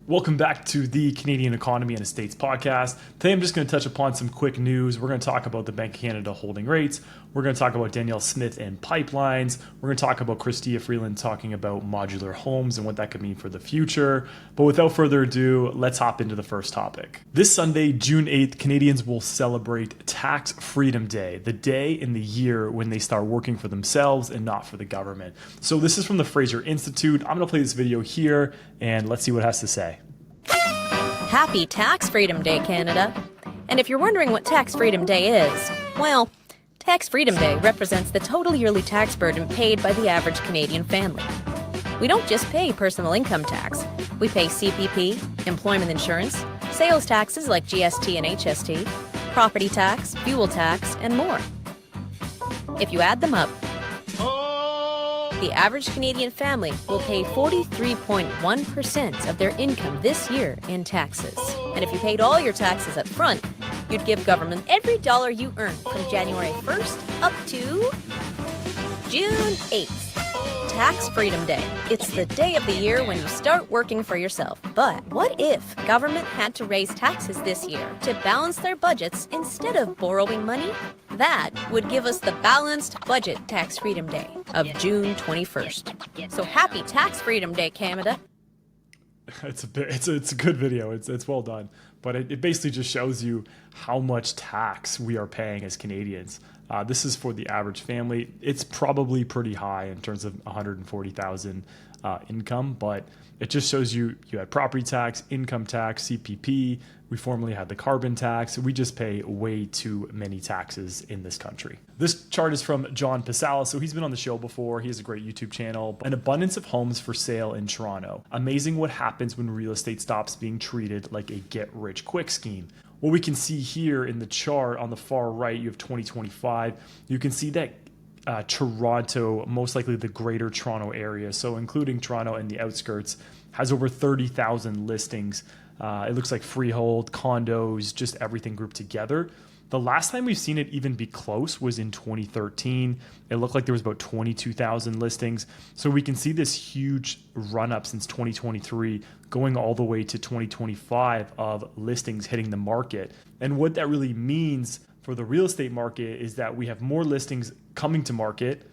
Welcome back to the Canadian Economy and Estates podcast. Today I'm just going to touch upon some quick news. We're going to talk about the Bank of Canada holding rates. We're going to talk about Danielle Smith and pipelines. We're going to talk about Chrystia Freeland talking about modular homes and what that could mean for the future. But without further ado, let's hop into the first topic. This Sunday, June 8th, Canadians will celebrate Tax Freedom Day, the day in the year when they start working for themselves and not for the government. So this is from the Fraser Institute. I'm going to play this video here and let's see what it has to say. Happy Tax Freedom Day, Canada. And if you're wondering what Tax Freedom Day is, well, Tax Freedom Day represents the total yearly tax burden paid by the average Canadian family. We don't just pay personal income tax. We pay CPP, employment insurance, sales taxes like GST and HST, property tax, fuel tax, and more. If you add them up, the average Canadian family will pay 43.1% of their income this year in taxes. And if you paid all your taxes up front, you'd give government every dollar you earn from January 1st up to June 8th. Tax Freedom Day. It's the day of the year when you start working for yourself. But what if government had to raise taxes this year to balance their budgets instead of borrowing money? That would give us the Balanced Budget Tax Freedom Day of June 21st. So happy Tax Freedom Day, Canada. It's a good video. It's well done, but it basically just shows you how much tax we are paying as Canadians. This is for the average family. It's probably pretty high in terms of 140,000 income, but it just shows you had property tax, income tax, CPP. We formerly had the carbon tax. We just pay way too many taxes in this country. This chart is from John Pasala. So he's been on the show before. He has a great YouTube channel. An abundance of homes for sale in Toronto. Amazing what happens when real estate stops being treated like a get-rich-quick scheme. What we can see here in the chart on the far right, you have 2025. You can see that Toronto, most likely the greater Toronto area, so including Toronto and the outskirts, has over 30,000 listings. It looks like freehold, condos, just everything grouped together. The last time we've seen it even be close was in 2013. It looked like there was about 22,000 listings. So we can see this huge run up since 2023 going all the way to 2025 of listings hitting the market. And what that really means for the real estate market is that we have more listings coming to market,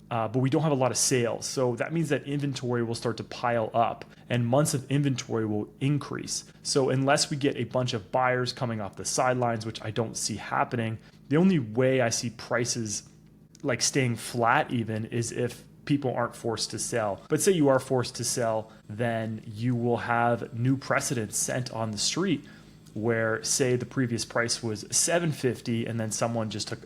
but we don't have a lot of sales. So that means that inventory will start to pile up and months of inventory will increase. So unless we get a bunch of buyers coming off the sidelines, which I don't see happening, the only way I see prices like staying flat even is if people aren't forced to sell. But say you are forced to sell, then you will have new precedents set on the street where say the previous price was $750 and then someone just took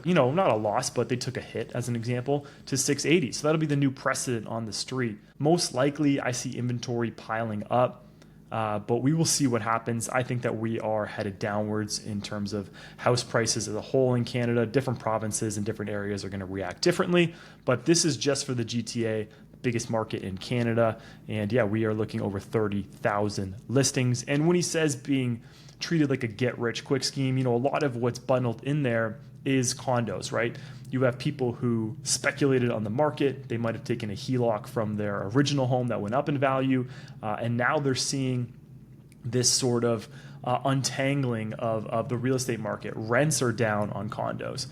not a loss, but they took a hit as an example to $680. So that'll be the new precedent on the street. Most likely I see inventory piling up, but we will see what happens. I think that we are headed downwards in terms of house prices as a whole in Canada. Different provinces and different areas are going to react differently, but this is just for the GTA, biggest market in Canada. And yeah, we are looking over 30,000 listings. And when he says being treated like a get-rich-quick scheme, a lot of what's bundled in there is condos, right? You have people who speculated on the market. They might have taken a HELOC from their original home that went up in value, and now they're seeing this sort of untangling of the real estate market. Rents are down on condos.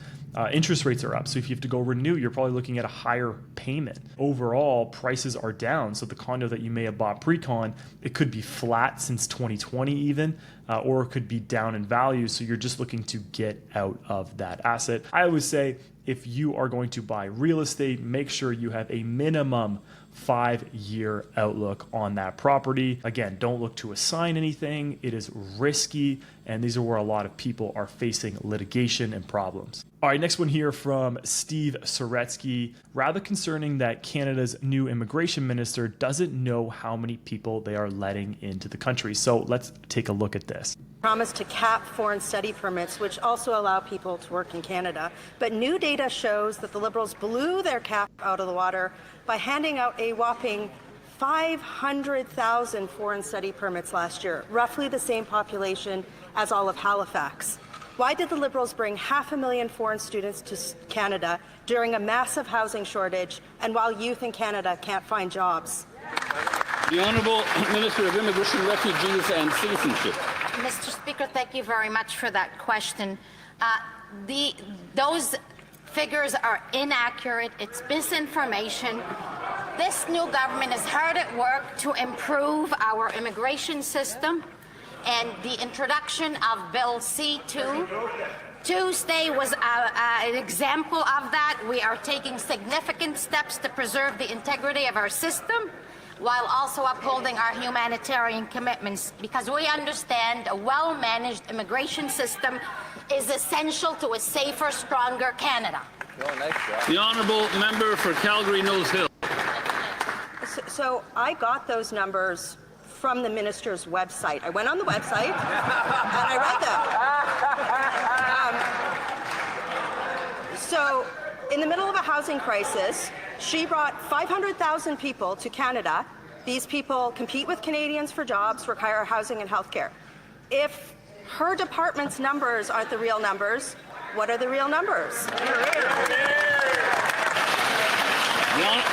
Interest rates are up. So if you have to go renew, you're probably looking at a higher payment. Overall, prices are down. So the condo that you may have bought pre-con, it could be flat since 2020 even, or it could be down in value. So you're just looking to get out of that asset. I always say, if you are going to buy real estate, make sure you have a minimum 5-year outlook on that property. Again, don't look to assign anything. It is risky, and these are where a lot of people are facing litigation and problems. All right, next one here from Steve Soretsky. Rather concerning that Canada's new immigration minister doesn't know how many people they are letting into the country. So let's take a look at this. Promised to cap foreign study permits, which also allow people to work in Canada. But new data shows that the Liberals blew their cap out of the water by handing out a whopping 500,000 foreign study permits last year, roughly the same population as all of Halifax. Why did the Liberals bring 500,000 foreign students to Canada during a massive housing shortage and while youth in Canada can't find jobs? The Honourable Minister of Immigration, Refugees and Citizenship. Mr. Speaker, thank you very much for that question. Those figures are inaccurate. It's misinformation. This new government is hard at work to improve our immigration system, and the introduction of Bill C-2 Tuesday was an example of that. We are taking significant steps to preserve the integrity of our system while also upholding our humanitarian commitments, because we understand a well-managed immigration system is essential to a safer, stronger Canada. The Honourable Member for Calgary-Nose Hill. So I got those numbers from the minister's website. I went on the website and I read them. So in the middle of a housing crisis, she brought 500,000 people to Canada. These people compete with Canadians for jobs, require housing and healthcare. If her department's numbers aren't the real numbers, what are the real numbers?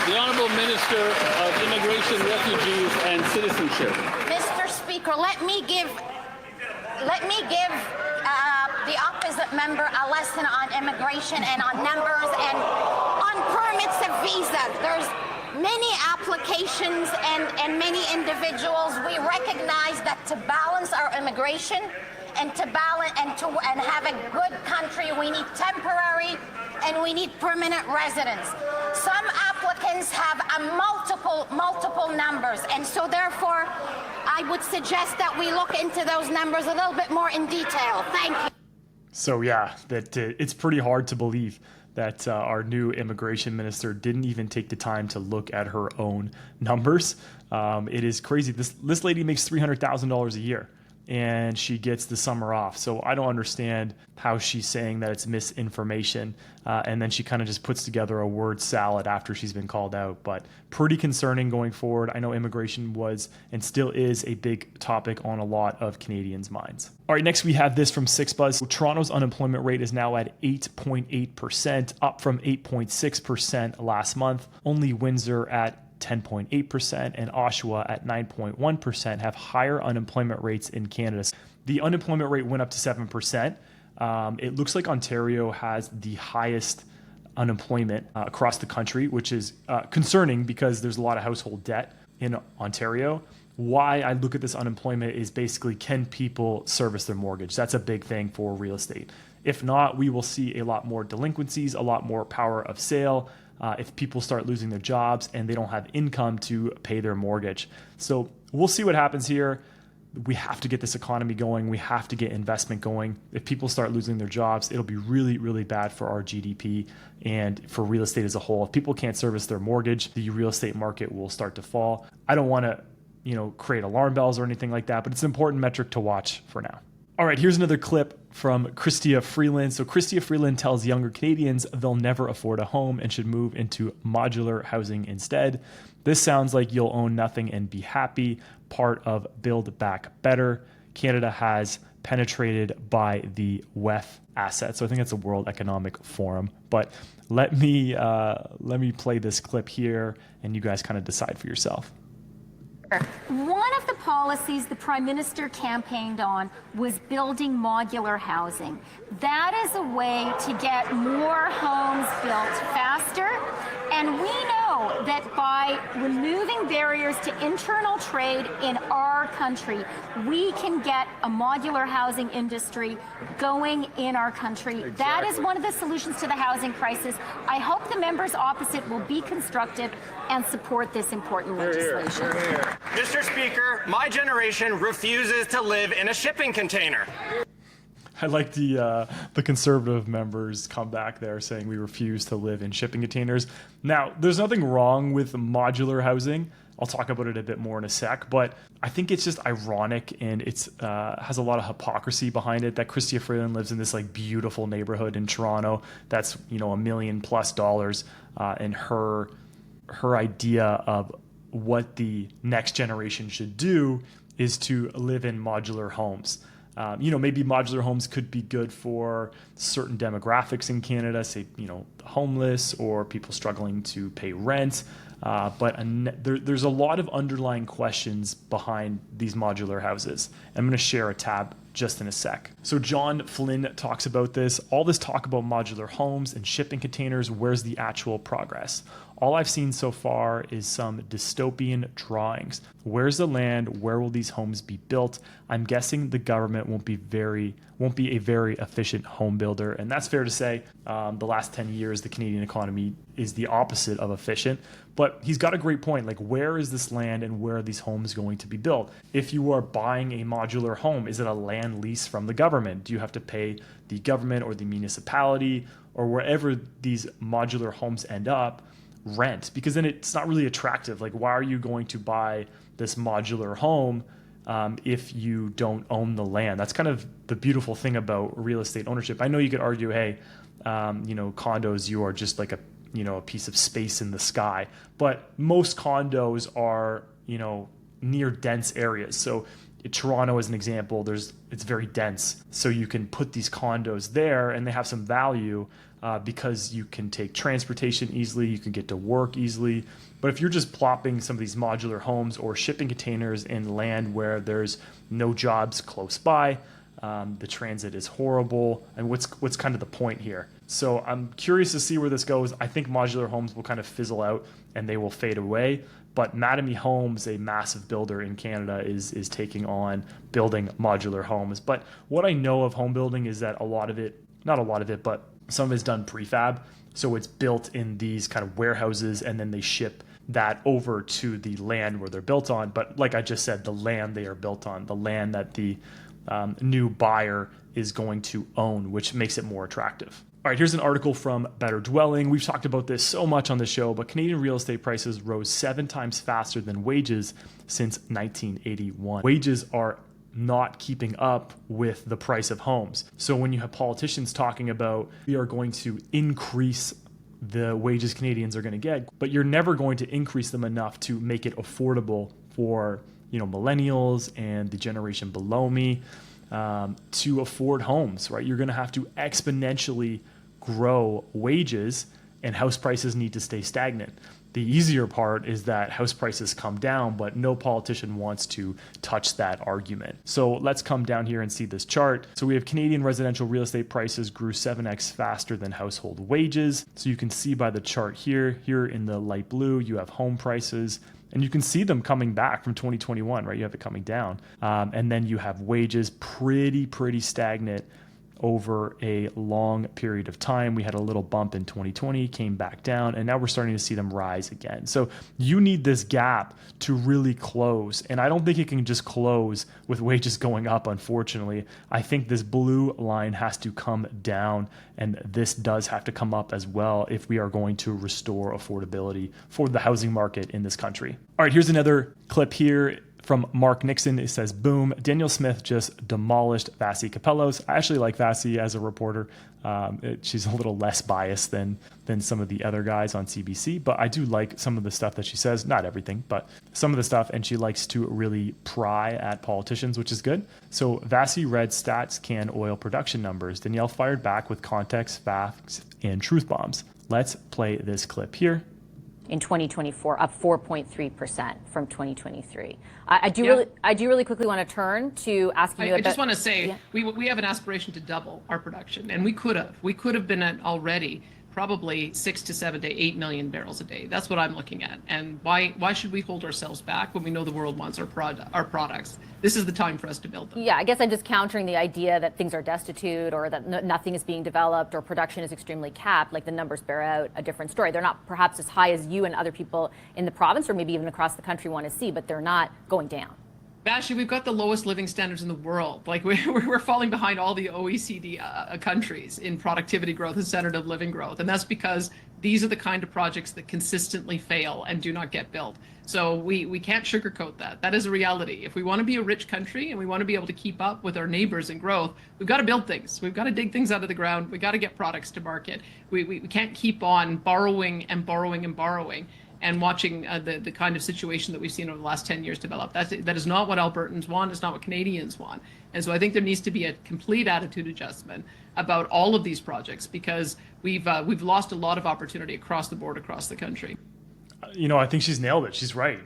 The Honourable Minister of Immigration, Refugees and Citizenship. Mr. Speaker, let me give the opposite member a lesson on immigration and on numbers and on permits of visa. There's many applications and many individuals. We recognize that to balance our immigration and to have a good country, we need temporary and we need permanent residents. Some applicants have multiple numbers, and so therefore I would suggest that we look into those numbers a little bit more in detail. Thank you. So yeah, it's pretty hard to believe that our new immigration minister didn't even take the time to look at her own numbers. It is crazy. This lady makes $300,000 a year, and she gets the summer off. So I don't understand how she's saying that it's misinformation. And then she kind of just puts together a word salad after she's been called out. But pretty concerning going forward. I know immigration was and still is a big topic on a lot of Canadians' minds. All right, next we have this from 6Buzz. Toronto's unemployment rate is now at 8.8%, up from 8.6% last month. Only Windsor at 10.8% and Oshawa at 9.1% have higher unemployment rates in Canada. The unemployment rate went up to 7%. It looks like Ontario has the highest unemployment across the country, which is concerning because there's a lot of household debt in Ontario. Why I look at this unemployment is basically, can people service their mortgage? That's a big thing for real estate. If not, we will see a lot more delinquencies, a lot more power of sale, if people start losing their jobs and they don't have income to pay their mortgage. So we'll see what happens here. We have to get this economy going. We have to get investment going. If people start losing their jobs, it'll be really, really bad for our GDP and for real estate as a whole. If people can't service their mortgage, the real estate market will start to fall. I don't want to, create alarm bells or anything like that, but it's an important metric to watch for now. All right, here's another clip from Chrystia Freeland. So Chrystia Freeland tells younger Canadians they'll never afford a home and should move into modular housing instead. This sounds like you'll own nothing and be happy, part of Build Back Better. Canada has penetrated by the WEF asset. So I think it's a World Economic Forum. But let me play this clip here and you guys kind of decide for yourself. One of the policies the Prime Minister campaigned on was building modular housing. That is a way to get more homes built faster. And we know that by removing barriers to internal trade in our country, we can get a modular housing industry going in our country. Exactly. That is one of the solutions to the housing crisis. I hope the members opposite will be constructive and support this important legislation. Mr. Speaker, my generation refuses to live in a shipping container. I like the Conservative members come back there saying we refuse to live in shipping containers. Now, there's nothing wrong with modular housing. I'll talk about it a bit more in a sec, but I think it's just ironic and it's has a lot of hypocrisy behind it that Chrystia Freeland lives in this beautiful neighborhood in Toronto that's $1 million+ and her idea of what the next generation should do is to live in modular homes. Maybe modular homes could be good for certain demographics in Canada, say, homeless or people struggling to pay rent. There's a lot of underlying questions behind these modular houses. I'm going to share a tab just in a sec. So John Flynn talks about this. All this talk about modular homes and shipping containers, where's the actual progress? All I've seen so far is some dystopian drawings. Where's the land? Where will these homes be built? I'm guessing the government won't be a very efficient home builder. And that's fair to say. The last 10 years, the Canadian economy is the opposite of efficient. But he's got a great point. Like, where is this land and where are these homes going to be built? If you are buying a modular home, is it a land lease from the government? Do you have to pay the government or the municipality or wherever these modular homes end up rent? Because then it's not really attractive. Like, why are you going to buy this modular home if you don't own the land? That's kind of the beautiful thing about real estate ownership. I know you could argue, hey, condos, you are just like a piece of space in the sky. But most condos are, near dense areas. So Toronto, as an example, it's very dense. So you can put these condos there and they have some value because you can take transportation easily, you can get to work easily. But if you're just plopping some of these modular homes or shipping containers in land where there's no jobs close by, the transit is horrible, and what's kind of the point here? So I'm curious to see where this goes. I think modular homes will kind of fizzle out and they will fade away. But Mattamy Homes, a massive builder in Canada, is taking on building modular homes. But what I know of home building is that not a lot of it, but some of it's done prefab. So it's built in these kind of warehouses and then they ship that over to the land where they're built on. But like I just said, the land they are built on, the land that the new buyer is going to own, which makes it more attractive. All right, here's an article from Better Dwelling. We've talked about this so much on the show, but Canadian real estate prices rose 7 times faster than wages since 1981. Wages are not keeping up with the price of homes. So when you have politicians talking about we are going to increase the wages Canadians are going to get, but you're never going to increase them enough to make it affordable for millennials and the generation below me to afford homes, right? You're going to have to exponentially grow wages and house prices need to stay stagnant. The easier part is that house prices come down, but no politician wants to touch that argument. So let's come down here and see this chart. So we have Canadian residential real estate prices grew 7x faster than household wages. So you can see by the chart here in the light blue, you have home prices. And you can see them coming back from 2021, right? You have it coming down. And then you have wages pretty stagnant over a long period of time. We had a little bump in 2020, came back down, and now we're starting to see them rise again. So you need this gap to really close. And I don't think it can just close with wages going up, unfortunately. I think this blue line has to come down, and this does have to come up as well if we are going to restore affordability for the housing market in this country. All right, here's another clip here from Mark Nixon. It says, boom, Danielle Smith just demolished Vassie Capellos. I actually like Vassie as a reporter. She's a little less biased than some of the other guys on CBC, but I do like some of the stuff that she says, not everything, but some of the stuff, and she likes to really pry at politicians, which is good. So Vassie read stats can oil production numbers. Danielle fired back with context, facts, and truth bombs. Let's play this clip here. In 2024, up 4.3% from 2023. I do really quickly want to turn to asking you about. I just want to say we have an aspiration to double our production, and we could have been at already probably 6 to 7 to 8 million barrels a day. That's what I'm looking at. And why should we hold ourselves back when we know the world wants our products? This is the time for us to build them. Yeah, I guess I'm just countering the idea that things are destitute or that nothing is being developed or production is extremely capped. Like, the numbers bear out a different story. They're not perhaps as high as you and other people in the province or maybe even across the country want to see, but they're not going down. Actually, we've got the lowest living standards in the world. Like, we're falling behind all the OECD countries in productivity growth and standard of living growth. And that's because these are the kind of projects that consistently fail and do not get built. So we can't sugarcoat that. That is a reality. If we want to be a rich country and we want to be able to keep up with our neighbors in growth, we've got to build things. We've got to dig things out of the ground. We've got to get products to market. We can't keep on borrowing and borrowing and borrowing and watching the kind of situation that we've seen over the last 10 years develop. That is not what Albertans want. It's not what Canadians want. And so I think there needs to be a complete attitude adjustment about all of these projects because we've lost a lot of opportunity across the board, across the country. I think she's nailed it. She's right.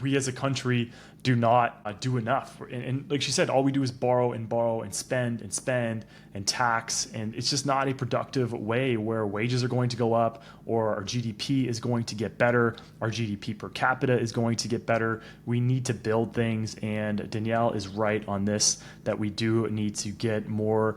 We as a country do not do enough. And like she said, all we do is borrow and spend and tax. And it's just not a productive way where wages are going to go up or our GDP is going to get better. Our GDP per capita is going to get better. We need to build things. And Danielle is right on this, that we do need to get more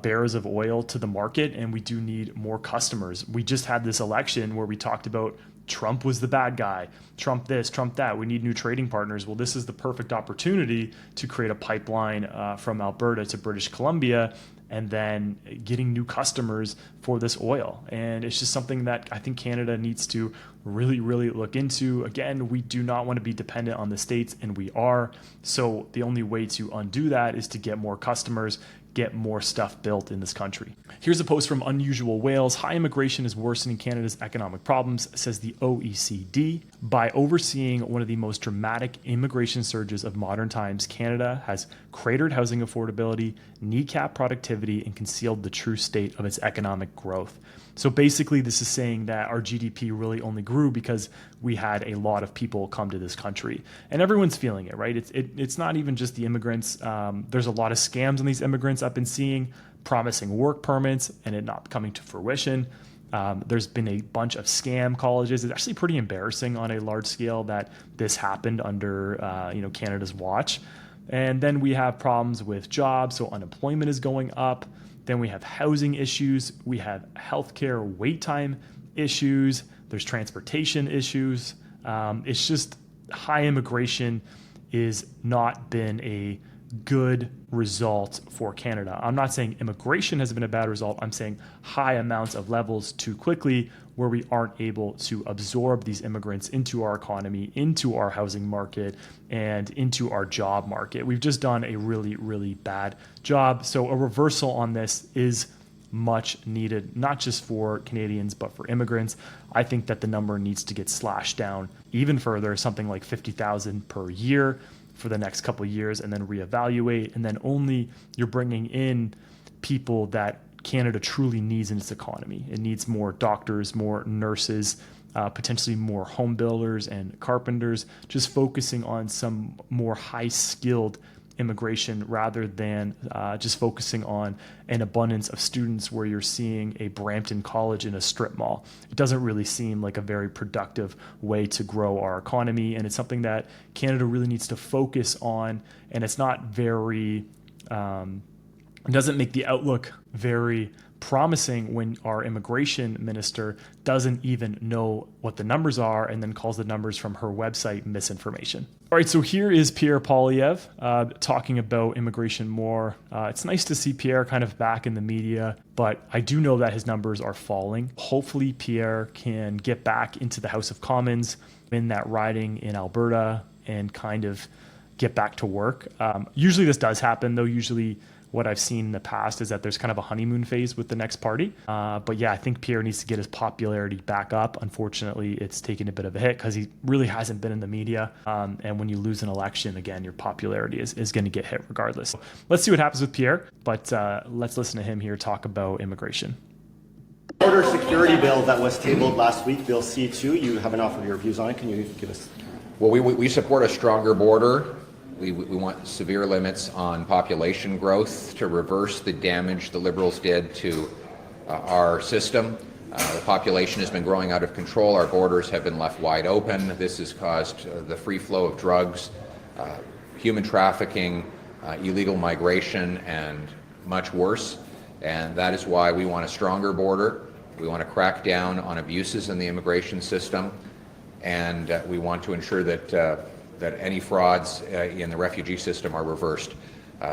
barrels of oil to the market, and we do need more customers. We just had this election where we talked about Trump was the bad guy, Trump this, Trump that. We need new trading partners. Well, this is the perfect opportunity to create a pipeline from Alberta to British Columbia, and then getting new customers for this oil. And it's just something that I think Canada needs to really, really look into. Again, we do not want to be dependent on the States, and we are. So the only way to undo that is to get more customers, get more stuff built in this country. Here's a post from Unusual Wales. High immigration is worsening Canada's economic problems, says the OECD. By overseeing one of the most dramatic immigration surges of modern times, Canada has cratered housing affordability, kneecapped productivity, and concealed the true state of its economic growth. So basically, this is saying that our GDP really only grew because we had a lot of people come to this country. And everyone's feeling it, right? It's not even just the immigrants. There's a lot of scams on these immigrants I've been seeing, promising work permits and it not coming to fruition. There's been a bunch of scam colleges. It's actually pretty embarrassing on a large scale that this happened under Canada's watch. And then we have problems with jobs, so unemployment is going up. Then we have housing issues. We have healthcare wait time issues. There's transportation issues. It's just high immigration is not been a good result for Canada. I'm not saying immigration has been a bad result. I'm saying high amounts of levels too quickly where we aren't able to absorb these immigrants into our economy, into our housing market, and into our job market. We've just done a really, really bad job. So a reversal on this is much needed, not just for Canadians, but for immigrants. I think that the number needs to get slashed down even further, something like 50,000 per year for the next couple of years, and then reevaluate. And then only you're bringing in people that Canada truly needs in its economy. It needs more doctors, more nurses, potentially more home builders and carpenters, just focusing on some more high-skilled immigration rather than just focusing on an abundance of students where you're seeing a Brampton College in a strip mall. It doesn't really seem like a very productive way to grow our economy, and it's something that Canada really needs to focus on, and it's not very... It doesn't make the outlook very promising when our immigration minister doesn't even know what the numbers are and then calls the numbers from her website misinformation. All right, so here is Pierre Poilievre talking about immigration more. It's nice to see Pierre kind of back in the media, but I do know that his numbers are falling. Hopefully Pierre can get back into the House of Commons, in that riding in Alberta, and kind of get back to work. Usually this does happen, though. Usually what I've seen in the past is that there's kind of a honeymoon phase with the next party. But yeah, I think Pierre needs to get his popularity back up. Unfortunately, it's taken a bit of a hit because he really hasn't been in the media. And when you lose an election, again, your popularity is going to get hit regardless. So let's see what happens with Pierre, but let's listen to him here talk about immigration. Border security bill that was tabled last week, Bill C2, you haven't offered your views on it. Can you give us? Well, we support a stronger border. We want severe limits on population growth to reverse the damage the Liberals did to our system. The population has been growing out of control. Our borders have been left wide open. This has caused the free flow of drugs, human trafficking, illegal migration, and much worse. And that is why we want a stronger border. We want to crack down on abuses in the immigration system. And we want to ensure that any frauds in the refugee system are reversed.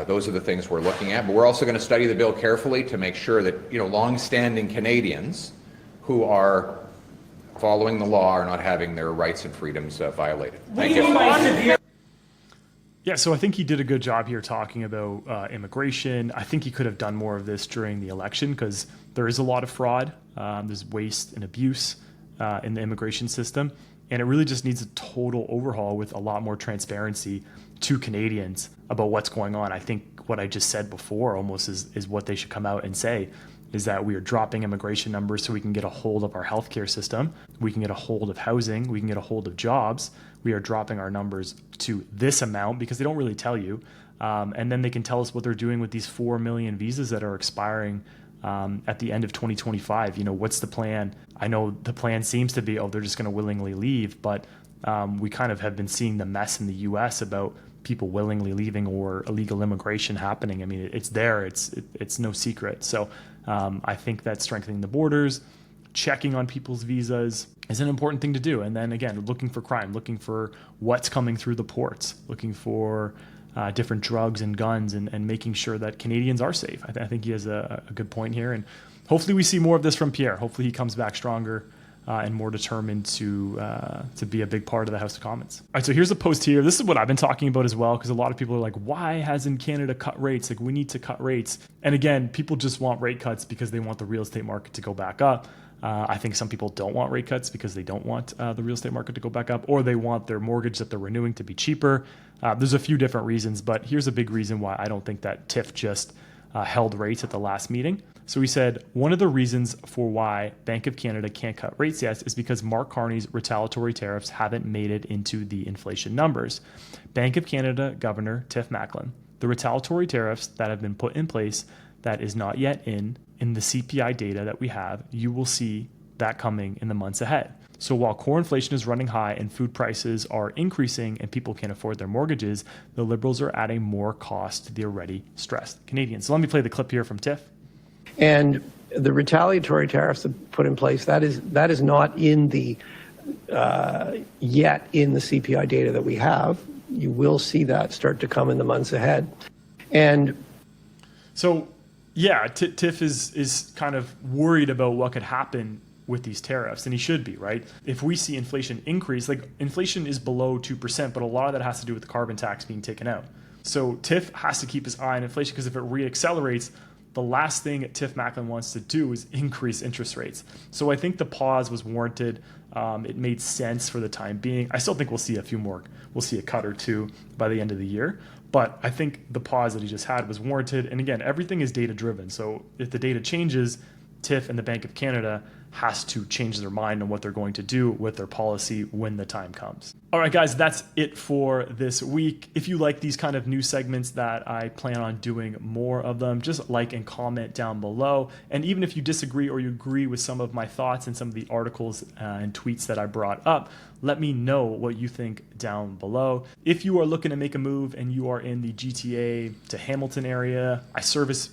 Those are the things we're looking at. But we're also going to study the bill carefully to make sure that long-standing Canadians who are following the law are not having their rights and freedoms violated. Thank you. Yeah, so I think he did a good job here talking about immigration. I think he could have done more of this during the election because there is a lot of fraud. There's waste and abuse in the immigration system. And it really just needs a total overhaul with a lot more transparency to Canadians about what's going on. I think what I just said before almost is what they should come out and say. is that we are dropping immigration numbers so we can get a hold of our healthcare system, we can get a hold of housing, we can get a hold of jobs. We are dropping our numbers to this amount because they don't really tell you. And then they can tell us what they're doing with these 4 million visas that are expiring at the end of 2025. What's the plan? I know the plan seems to be, they're just going to willingly leave, but we kind of have been seeing the mess in the U.S. about people willingly leaving or illegal immigration happening. I mean, it's there. It's no secret. So I think that strengthening the borders, checking on people's visas is an important thing to do. And then again, looking for crime, looking for what's coming through the ports, looking for different drugs and guns, and making sure that Canadians are safe. I think he has a good point here. And hopefully we see more of this from Pierre. Hopefully he comes back stronger and more determined to be a big part of the House of Commons. All right, so here's a post here. This is what I've been talking about as well, because a lot of people are like, why hasn't Canada cut rates? Like, we need to cut rates. And again, people just want rate cuts because they want the real estate market to go back up. I think some people don't want rate cuts because they don't want the real estate market to go back up, or they want their mortgage that they're renewing to be cheaper. There's a few different reasons, but here's a big reason why I don't think that TIF just held rates at the last meeting. So he said, one of the reasons for why Bank of Canada can't cut rates yet is because Mark Carney's retaliatory tariffs haven't made it into the inflation numbers. Bank of Canada Governor Tiff Macklem, the retaliatory tariffs that have been put in place that is not yet in the CPI data that we have, you will see that coming in the months ahead. So while core inflation is running high and food prices are increasing and people can't afford their mortgages, the Liberals are adding more cost to the already stressed Canadians. So let me play the clip here from Tiff. And the retaliatory tariffs that put in place, that is not in the yet in the CPI data that we have. You will see that start to come in the months ahead. And so, yeah, Tiff is kind of worried about what could happen with these tariffs, and he should be, right? If we see inflation increase, like inflation is below 2%, but a lot of that has to do with the carbon tax being taken out. So Tiff has to keep his eye on inflation, because if it reaccelerates, the last thing Tiff Macklem wants to do is increase interest rates. So I think the pause was warranted. It made sense for the time being. I still think we'll see a cut or two by the end of the year. But I think the pause that he just had was warranted. And again, everything is data driven. So if the data changes, Tiff and the Bank of Canada has to change their mind on what they're going to do with their policy when the time comes. All right, guys, that's it for this week. If you like these kind of news segments that I plan on doing more of them, just like and comment down below. And even if you disagree or you agree with some of my thoughts and some of the articles and tweets that I brought up, let me know what you think down below. If you are looking to make a move and you are in the GTA to Hamilton area, I service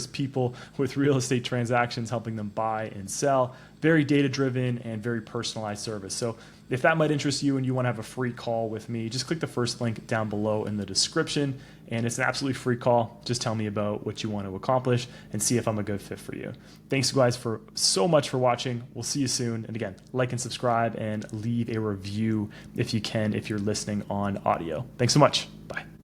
people with real estate transactions, helping them buy and sell. Very data driven and very personalized service. So if that might interest you and you want to have a free call with me, just click the first link down below in the description, and it's an absolutely free call. Just tell me about what you want to accomplish and see if I'm a good fit for you. Thanks guys so much for watching. We'll see you soon. And again, like and subscribe and leave a review if you can, if you're listening on audio. Thanks so much. Bye.